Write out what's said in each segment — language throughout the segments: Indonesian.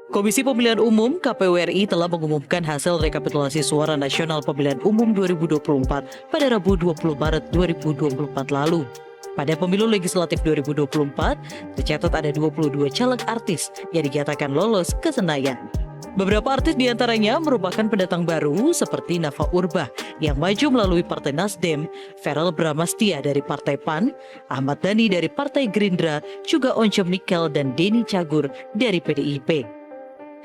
Komisi Pemilihan Umum (KPU RI) telah mengumumkan hasil rekapitulasi suara nasional pemilihan umum 2024 pada Rabu 20 Maret 2024 lalu. Pada pemilu legislatif 2024, tercatat ada 22 caleg artis yang dinyatakan lolos ke Senayan. Beberapa artis diantaranya merupakan pendatang baru seperti Nafa Urbah yang maju melalui Partai Nasdem, Verrel Bramastya dari Partai PAN, Ahmad Dhani dari Partai Gerindra, juga Once Mekel dan Denny Cagur dari PDIP.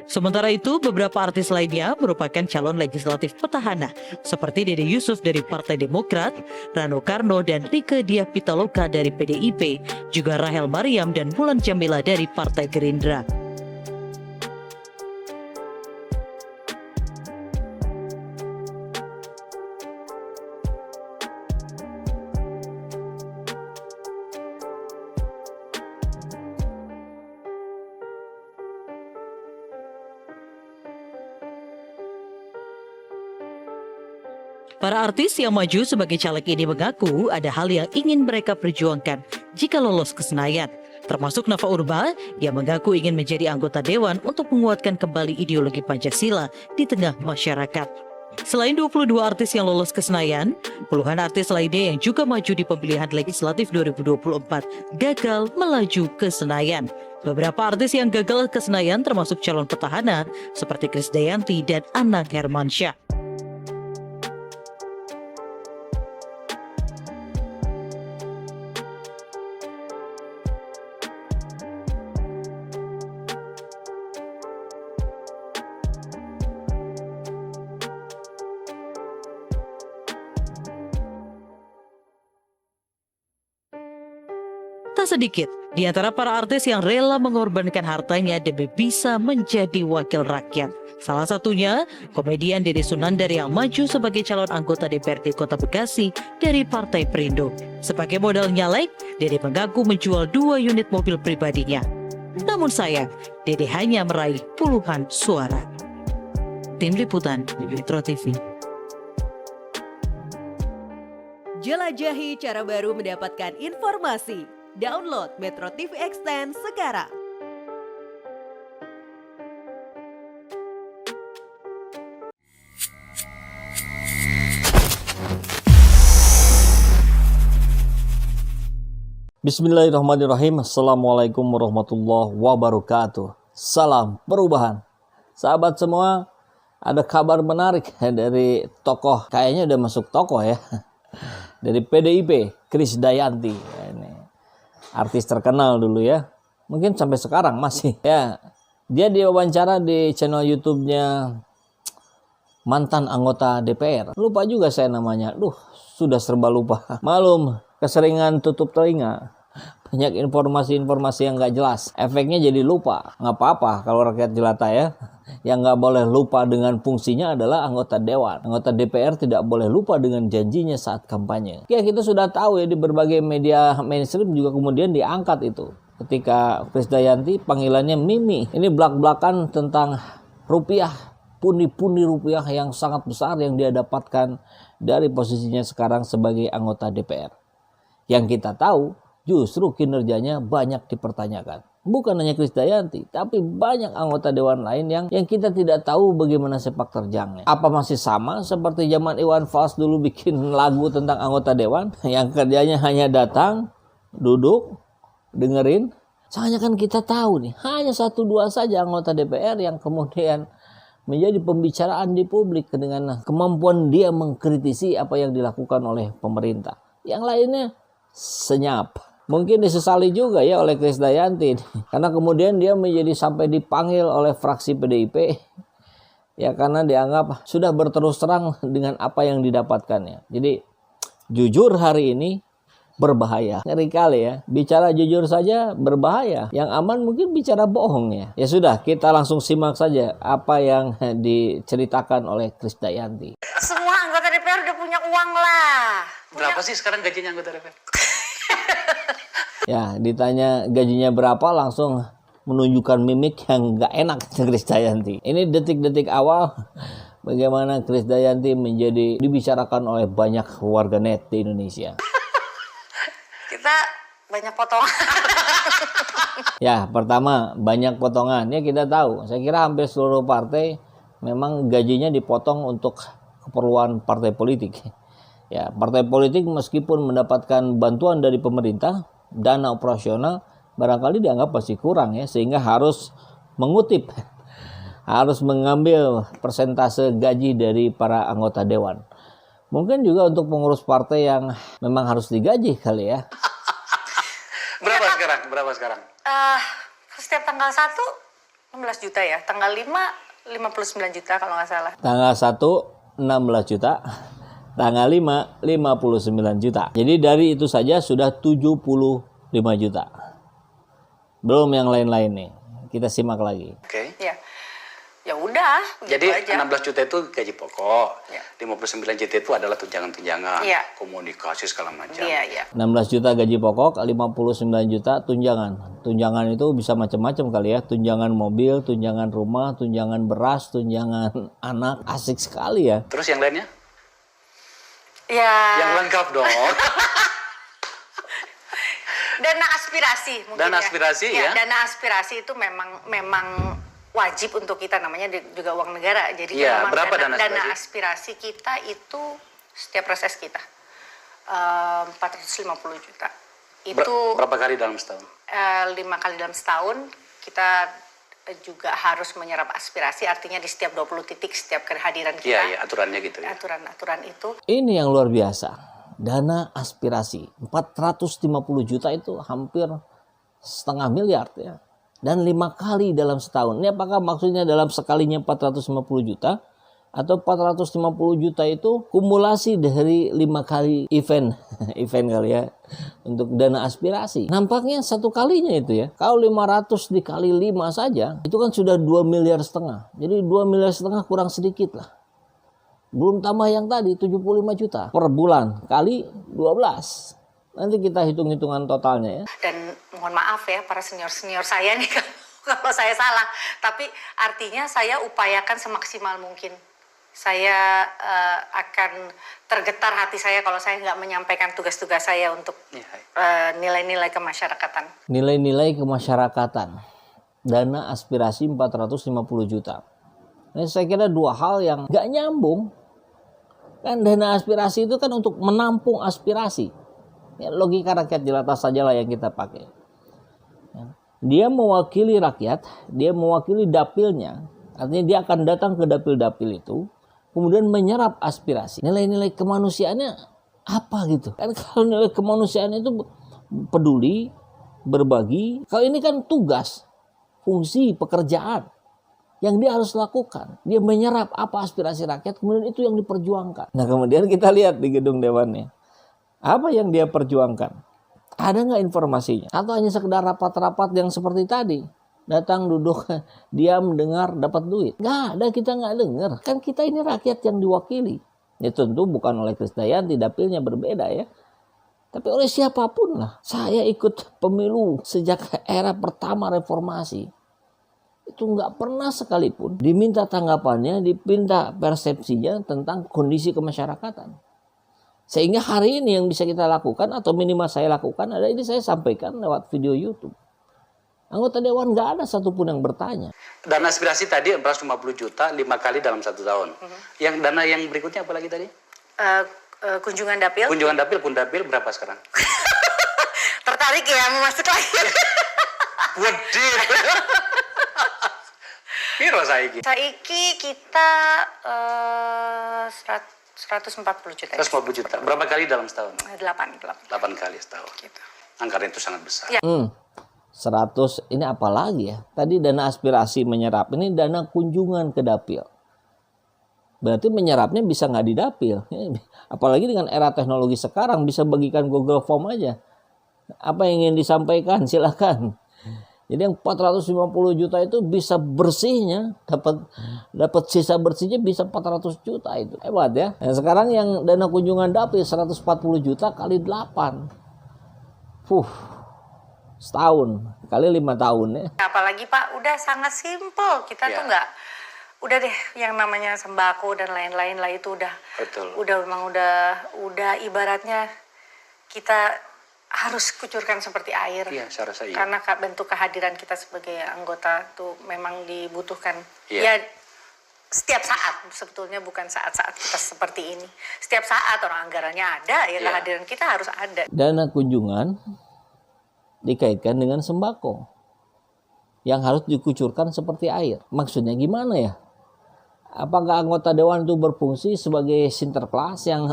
Sementara itu, beberapa artis lainnya merupakan calon legislatif petahana seperti Dede Yusuf dari Partai Demokrat, Rano Karno dan Rieke Diah Pitaloka dari PDIP, juga Rahel Mariam dan Mulan Jamila dari Partai Gerindra. Para artis yang maju sebagai caleg ini mengaku ada hal yang ingin mereka perjuangkan jika lolos ke Senayan, termasuk Nafa Urbah yang mengaku ingin menjadi anggota dewan untuk menguatkan kembali ideologi Pancasila di tengah masyarakat. Selain 22 artis yang lolos ke Senayan, puluhan artis lainnya yang juga maju di pemilihan legislatif 2024 gagal melaju ke Senayan. Beberapa artis yang gagal ke Senayan termasuk calon petahana seperti Krisdayanti dan Anang Hermansyah. Tak sedikit di antara para artis yang rela mengorbankan hartanya demi bisa menjadi wakil rakyat. Salah satunya, komedian Dede Sunandar yang maju sebagai calon anggota DPRD Kota Bekasi dari Partai Perindo. Sebagai modal nyalek, Dede mengaku menjual 2 unit mobil pribadinya. Namun sayang, Dede hanya meraih puluhan suara. Tim Liputan, Metro TV. Jelajahi cara baru mendapatkan informasi. Download Metro TV Extend sekarang. Bismillahirrahmanirrahim. Assalamualaikum warahmatullahi wabarakatuh. Salam perubahan. Sahabat semua, ada kabar menarik dari tokoh, kayaknya udah masuk tokoh ya. Dari PDIP, Krisdayanti. Ini artis terkenal dulu ya. Mungkin sampai sekarang masih ya. Dia diwawancara di channel YouTube-nya mantan anggota DPR. Lupa juga saya namanya. Sudah serba lupa. Malum, keseringan tutup telinga. Banyak informasi-informasi yang nggak jelas. Efeknya jadi lupa. Nggak apa-apa kalau rakyat jelata ya. Yang nggak boleh lupa dengan fungsinya adalah anggota dewan. Anggota DPR tidak boleh lupa dengan janjinya saat kampanye. Ya, kita sudah tahu ya, di berbagai media mainstream juga kemudian diangkat itu. Ketika Krisdayanti panggilannya Mimi. Ini belak-belakan tentang rupiah. Pundi-pundi rupiah yang sangat besar yang dia dapatkan dari posisinya sekarang sebagai anggota DPR. Yang kita tahu justru kinerjanya banyak dipertanyakan. Bukan hanya Krisdayanti, tapi banyak anggota dewan lain yang kita tidak tahu bagaimana sepak terjangnya. Apa masih sama seperti zaman Iwan Fals dulu bikin lagu tentang anggota dewan yang kerjanya hanya datang, duduk, dengerin. Soalnya kan kita tahu nih, hanya 1-2 saja anggota DPR yang kemudian menjadi pembicaraan di publik dengan kemampuan dia mengkritisi apa yang dilakukan oleh pemerintah. Yang lainnya senyap. Mungkin disesali juga ya oleh Krisdayanti karena kemudian dia menjadi sampai dipanggil oleh fraksi PDIP ya, karena dianggap sudah berterus terang dengan apa yang didapatkannya. Jadi jujur hari ini berbahaya. Ngeri kali ya, bicara jujur saja berbahaya. Yang aman mungkin bicara bohong ya. Ya sudah, kita langsung simak saja apa yang diceritakan oleh Krisdayanti. Semua anggota DPR udah punya uang lah. Berapa sih sekarang gajinya anggota DPR? Ya, ditanya gajinya berapa langsung menunjukkan mimik yang gak enak Krisdayanti. Ini detik-detik awal bagaimana Krisdayanti menjadi dibicarakan oleh banyak warganet di Indonesia. Kita banyak potongan. Ya, pertama banyak potongan. Ya kita tahu, saya kira hampir seluruh partai memang gajinya dipotong untuk keperluan partai politik. Ya, partai politik meskipun mendapatkan bantuan dari pemerintah, dana operasional barangkali dianggap masih kurang ya, sehingga harus mengutip, harus mengambil persentase gaji dari para anggota dewan. Mungkin juga untuk pengurus partai yang memang harus digaji kali ya. Berapa sekarang? Berapa sekarang? Setiap tanggal 1, 16 juta ya. Tanggal 5, 59 juta kalau nggak salah. Tanggal 1, 16 juta. Tanggal 5, 59 juta. Jadi dari itu saja sudah 75 juta. Belum yang lain-lain nih. Kita simak lagi. Oke. Ya. Ya udah, Jadi gitu aja. 16 juta itu gaji pokok, Ya. 59 juta itu adalah tunjangan-tunjangan, Iya. komunikasi segala macam. Iya, iya. 16 juta gaji pokok, 59 juta tunjangan. Tunjangan itu bisa macam-macam kali ya. Tunjangan mobil, tunjangan rumah, tunjangan beras, tunjangan anak. Asik sekali ya. Terus yang lainnya? Ya. Yang lengkap dong. Dana aspirasi mungkin Dana ya. aspirasi, ya. Dana aspirasi itu memang wajib untuk kita, namanya juga uang negara. Jadi Iya, memang berapa dana dana aspirasi? aspirasi kita itu setiap reses kita 450 juta. Itu Berapa kali dalam setahun? 5 kali dalam setahun kita juga harus menyerap aspirasi, artinya di setiap 20 titik setiap kehadiran kita. Iya, iya, aturannya gitu ya. Aturan-aturan itu. Ini yang luar biasa. Dana aspirasi 450 juta itu hampir setengah miliar ya. Dan 5 kali dalam setahun. Ini apakah maksudnya dalam sekalinya 450 juta? Atau 450 juta itu kumulasi dari 5 kali event. Event kali ya. Untuk dana aspirasi. Nampaknya satu kalinya itu ya. Kalau 500 dikali 5 saja. Itu kan sudah 2 miliar setengah. Jadi 2 miliar setengah kurang sedikit lah. Belum tambah yang tadi 75 juta per bulan kali 12. Nanti kita hitung-hitungan totalnya ya. Dan mohon maaf ya para senior-senior saya nih kalau saya salah. Tapi artinya saya upayakan semaksimal mungkin. Saya akan tergetar hati saya kalau saya nggak menyampaikan tugas-tugas saya untuk Iya. nilai-nilai kemasyarakatan. Nilai-nilai kemasyarakatan. Dana aspirasi 450 juta. Nah, saya kira dua hal yang nggak nyambung. Kan dana aspirasi itu kan untuk menampung aspirasi. Ya, logika rakyat jelata sajalah yang kita pakai. Ya. Dia mewakili rakyat, dia mewakili dapilnya. Artinya dia akan datang ke dapil-dapil itu, kemudian menyerap aspirasi. Nilai-nilai kemanusiaannya apa gitu? Kan kalau nilai kemanusiaan itu peduli, berbagi. Kalau ini kan tugas, fungsi, pekerjaan yang dia harus lakukan. Dia menyerap apa aspirasi rakyat, kemudian itu yang diperjuangkan. Nah kemudian kita lihat di gedung dewannya. Apa yang dia perjuangkan? Ada nggak informasinya? Atau hanya sekedar rapat-rapat yang seperti tadi? Datang, duduk, diam, dengar, dapat duit. Nggak ada, kita nggak dengar. Kan kita ini rakyat yang diwakili. Ya tentu bukan oleh Krisdayanti, dapilnya berbeda ya. Tapi oleh siapapun lah. Saya ikut pemilu sejak era pertama reformasi. Itu nggak pernah sekalipun diminta tanggapannya, diminta persepsinya tentang kondisi kemasyarakatan. Sehingga hari ini yang bisa kita lakukan atau minimal saya lakukan adalah ini saya sampaikan lewat video YouTube. Anggota dewan nggak ada satupun yang bertanya. Dana aspirasi tadi 450 juta 5 kali dalam 1 tahun. Yang dana yang berikutnya apa lagi tadi? Kunjungan dapil. Kunjungan dapil, Kundapil berapa sekarang? Tertarik ya mau masuk lagi. Waduh. Piro saiki? Saiki kita 140 juta. 150 juta. Berapa kali dalam setahun? 8 kali setahun. gitu. Anggaran itu sangat besar. Ya. 100 ini apa lagi ya? Tadi dana aspirasi menyerap, ini dana kunjungan ke dapil. Berarti menyerapnya bisa nggak di dapil. Apalagi dengan era teknologi sekarang bisa bagikan Google Form aja. Apa yang ingin disampaikan silakan. Jadi yang 450 juta itu bisa bersihnya, dapat sisa bersihnya bisa 400 juta itu. Hebat ya. Nah, sekarang yang dana kunjungan dapil 140 juta kali 8. Setahun kali 5 tahun ya. Apalagi Pak, udah sangat simpel. Kita tuh nggak, udah deh yang namanya sembako dan lain-lain lah itu udah. Betul. Udah memang udah ibaratnya kita harus kucurkan seperti air. Iya, saya rasa iya. Karena bentuk kehadiran kita sebagai anggota tuh memang dibutuhkan. Iya. Ya setiap saat, sebetulnya bukan saat-saat kita seperti ini. Setiap saat orang anggarannya ada, ya Iya. kehadiran kita harus ada. Dana kunjungan dikaitkan dengan sembako yang harus dikucurkan seperti air. Maksudnya gimana ya? Apakah anggota dewan itu berfungsi sebagai sinterklas yang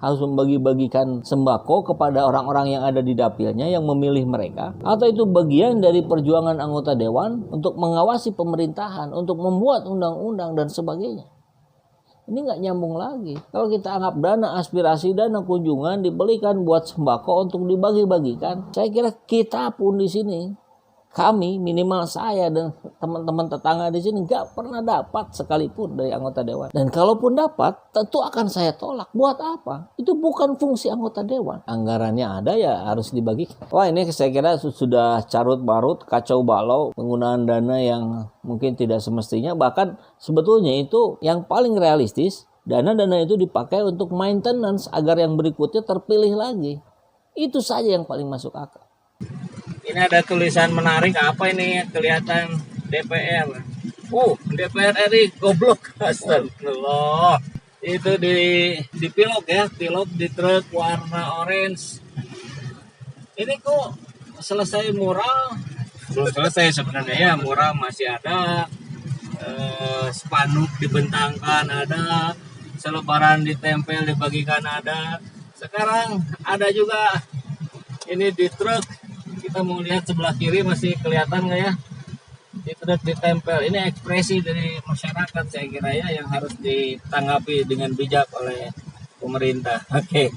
harus membagi-bagikan sembako kepada orang-orang yang ada di dapilnya yang memilih mereka? Atau itu bagian dari perjuangan anggota dewan untuk mengawasi pemerintahan, untuk membuat undang-undang dan sebagainya? Ini nggak nyambung lagi. Kalau kita anggap dana aspirasi, dana kunjungan dibelikan buat sembako untuk dibagi-bagikan, saya kira kita pun di sini, kami minimal saya dan teman-teman tetangga di sini nggak pernah dapat sekalipun dari anggota dewan. Dan kalaupun dapat, tentu akan saya tolak. Buat apa? Itu bukan fungsi anggota dewan. Anggarannya ada ya harus dibagikan. Wah, ini saya kira sudah carut marut, kacau balau, penggunaan dana yang mungkin tidak semestinya. Bahkan sebetulnya itu yang paling realistis, dana-dana itu dipakai untuk maintenance agar yang berikutnya terpilih lagi. Itu saja yang paling masuk akal. Ini ada tulisan menarik, apa ini kelihatan DPR. DPR RI goblok. Astagfirullah. Itu di pilot ya, pilot di truk warna orange. Ini kok selesai mural? Belum selesai sebenarnya ya, mural masih ada. Spanduk dibentangkan ada, selebaran ditempel dibagikan ada. Sekarang ada juga ini di truk. Kita mau lihat sebelah kiri masih kelihatan nggak ya? Di truk ditempel. Ini ekspresi dari masyarakat saya kira ya yang harus ditanggapi dengan bijak oleh pemerintah. Oke.